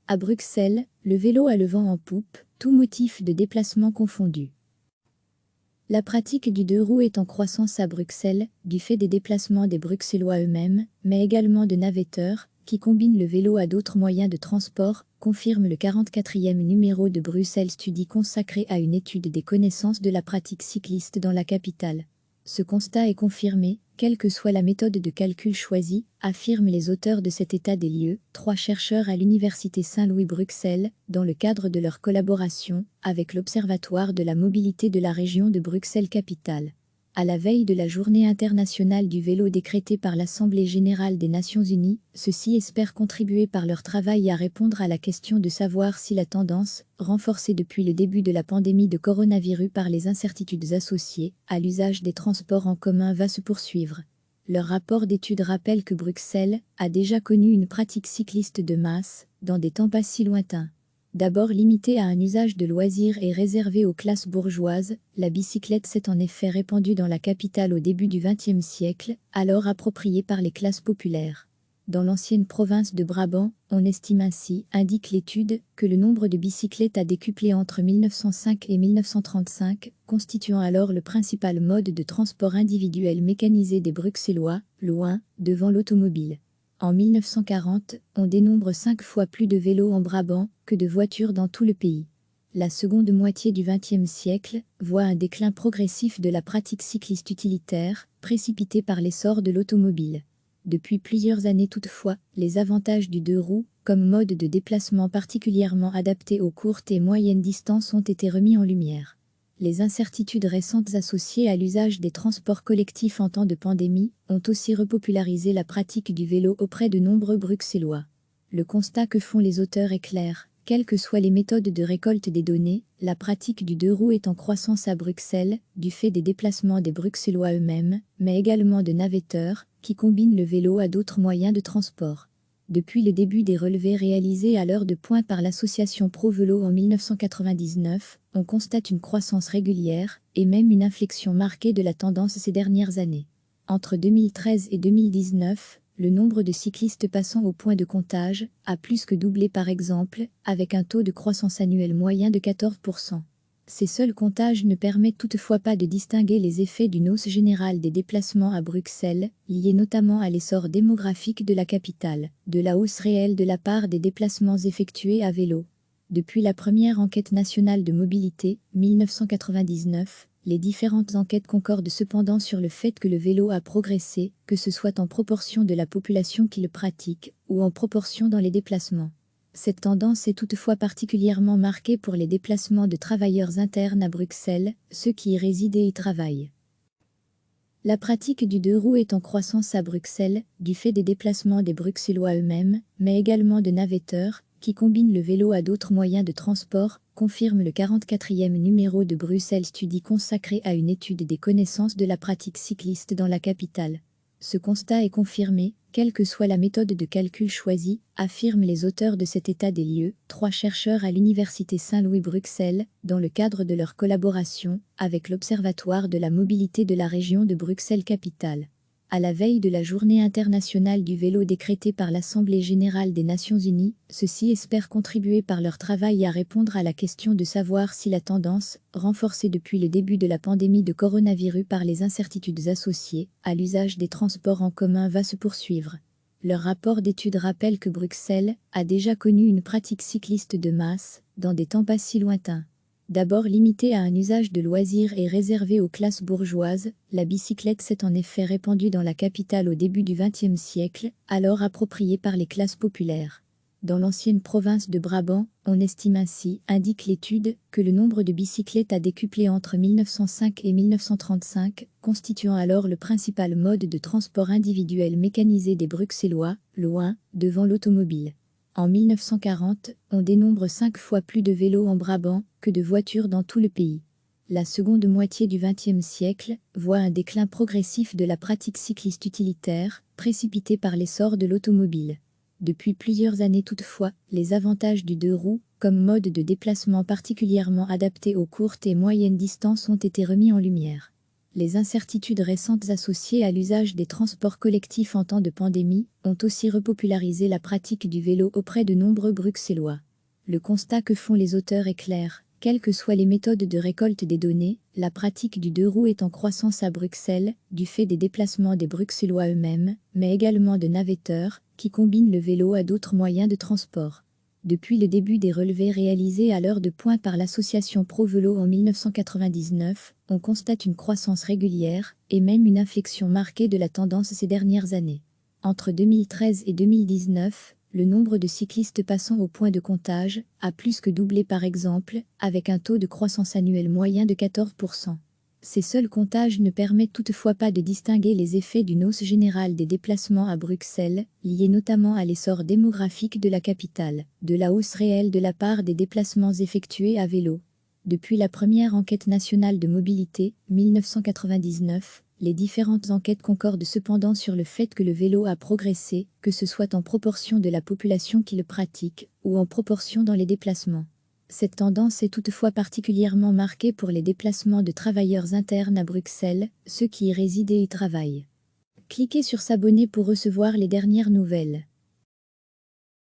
À Bruxelles, le vélo a le vent en poupe, tout motif de déplacement confondu. La pratique du deux roues est en croissance à Bruxelles, du fait des déplacements des Bruxellois eux-mêmes, mais également de navetteurs, qui combinent le vélo à d'autres moyens de transport, confirme le 44e numéro de Bruxelles Study consacré à une étude des connaissances de la pratique cycliste dans la capitale. Ce constat est confirmé, quelle que soit la méthode de calcul choisie, affirment les auteurs de cet état des lieux, 3 chercheurs à l'Université Saint-Louis-Bruxelles, dans le cadre de leur collaboration avec l'Observatoire de la mobilité de la région de Bruxelles-Capitale. À la veille de la Journée internationale du vélo décrétée par l'Assemblée générale des Nations unies, ceux-ci espèrent contribuer par leur travail à répondre à la question de savoir si la tendance, renforcée depuis le début de la pandémie de coronavirus par les incertitudes associées à l'usage des transports en commun, va se poursuivre. Leur rapport d'étude rappelle que Bruxelles a déjà connu une pratique cycliste de masse, dans des temps pas si lointains. D'abord limitée à un usage de loisirs et réservée aux classes bourgeoises, la bicyclette s'est en effet répandue dans la capitale au début du XXe siècle, alors appropriée par les classes populaires. Dans l'ancienne province de Brabant, on estime ainsi, indique l'étude, que le nombre de bicyclettes a décuplé entre 1905 et 1935, constituant alors le principal mode de transport individuel mécanisé des Bruxellois, loin devant l'automobile. En 1940, on dénombre 5 fois plus de vélos en Brabant que de voitures dans tout le pays. La seconde moitié du XXe siècle voit un déclin progressif de la pratique cycliste utilitaire, précipité par l'essor de l'automobile. Depuis plusieurs années toutefois, les avantages du deux roues, comme mode de déplacement particulièrement adapté aux courtes et moyennes distances, ont été remis en lumière. Les incertitudes récentes associées à l'usage des transports collectifs en temps de pandémie ont aussi repopularisé la pratique du vélo auprès de nombreux Bruxellois. Le constat que font les auteurs est clair, quelles que soient les méthodes de récolte des données, la pratique du deux roues est en croissance à Bruxelles, du fait des déplacements des Bruxellois eux-mêmes, mais également de navetteurs, qui combinent le vélo à d'autres moyens de transport. Depuis le début des relevés réalisés à l'heure de pointe par l'association Pro Vélo en 1999, on constate une croissance régulière, et même une inflexion marquée de la tendance ces dernières années. Entre 2013 et 2019, le nombre de cyclistes passant au point de comptage a plus que doublé par exemple, avec un taux de croissance annuel moyen de 14%. Ces seuls comptages ne permettent toutefois pas de distinguer les effets d'une hausse générale des déplacements à Bruxelles, liés notamment à l'essor démographique de la capitale, de la hausse réelle de la part des déplacements effectués à vélo. Depuis la première enquête nationale de mobilité, 1999, les différentes enquêtes concordent cependant sur le fait que le vélo a progressé, que ce soit en proportion de la population qui le pratique, ou en proportion dans les déplacements. Cette tendance est toutefois particulièrement marquée pour les déplacements de travailleurs internes à Bruxelles, ceux qui y résident et y travaillent. La pratique du deux roues est en croissance à Bruxelles, du fait des déplacements des Bruxellois eux-mêmes, mais également de navetteurs, qui combinent le vélo à d'autres moyens de transport, confirme le 44e numéro de Bruxelles Study consacré à une étude des connaissances de la pratique cycliste dans la capitale. Ce constat est confirmé, quelle que soit la méthode de calcul choisie, affirment les auteurs de cet état des lieux, 3 chercheurs à l'Université Saint-Louis-Bruxelles, dans le cadre de leur collaboration avec l'Observatoire de la mobilité de la région de Bruxelles-Capitale. À la veille de la Journée internationale du vélo décrétée par l'Assemblée générale des Nations unies, ceux-ci espèrent contribuer par leur travail à répondre à la question de savoir si la tendance, renforcée depuis le début de la pandémie de coronavirus par les incertitudes associées à l'usage des transports en commun, va se poursuivre. Leur rapport d'étude rappelle que Bruxelles a déjà connu une pratique cycliste de masse, dans des temps pas si lointains. D'abord limitée à un usage de loisirs et réservée aux classes bourgeoises, la bicyclette s'est en effet répandue dans la capitale au début du XXe siècle, alors appropriée par les classes populaires. Dans l'ancienne province de Brabant, on estime ainsi, indique l'étude, que le nombre de bicyclettes a décuplé entre 1905 et 1935, constituant alors le principal mode de transport individuel mécanisé des Bruxellois, loin devant l'automobile. En 1940, on dénombre 5 fois plus de vélos en Brabant que de voitures dans tout le pays. La seconde moitié du XXe siècle voit un déclin progressif de la pratique cycliste utilitaire, précipité par l'essor de l'automobile. Depuis plusieurs années toutefois, les avantages du deux roues, comme mode de déplacement particulièrement adapté aux courtes et moyennes distances, ont été remis en lumière. Les incertitudes récentes associées à l'usage des transports collectifs en temps de pandémie ont aussi repopularisé la pratique du vélo auprès de nombreux Bruxellois. Le constat que font les auteurs est clair. Quelles que soient les méthodes de récolte des données, la pratique du deux roues est en croissance à Bruxelles, du fait des déplacements des Bruxellois eux-mêmes, mais également de navetteurs, qui combinent le vélo à d'autres moyens de transport. Depuis le début des relevés réalisés à l'heure de pointe par l'association ProVélo en 1999, on constate une croissance régulière, et même une inflexion marquée de la tendance ces dernières années. Entre 2013 et 2019, le nombre de cyclistes passant au point de comptage a plus que doublé par exemple, avec un taux de croissance annuel moyen de 14%. Ces seuls comptages ne permettent toutefois pas de distinguer les effets d'une hausse générale des déplacements à Bruxelles, liés notamment à l'essor démographique de la capitale, de la hausse réelle de la part des déplacements effectués à vélo. Depuis la première enquête nationale de mobilité, 1999, les différentes enquêtes concordent cependant sur le fait que le vélo a progressé, que ce soit en proportion de la population qui le pratique, ou en proportion dans les déplacements. Cette tendance est toutefois particulièrement marquée pour les déplacements de travailleurs internes à Bruxelles, ceux qui y résident et y travaillent. Cliquez sur s'abonner pour recevoir les dernières nouvelles.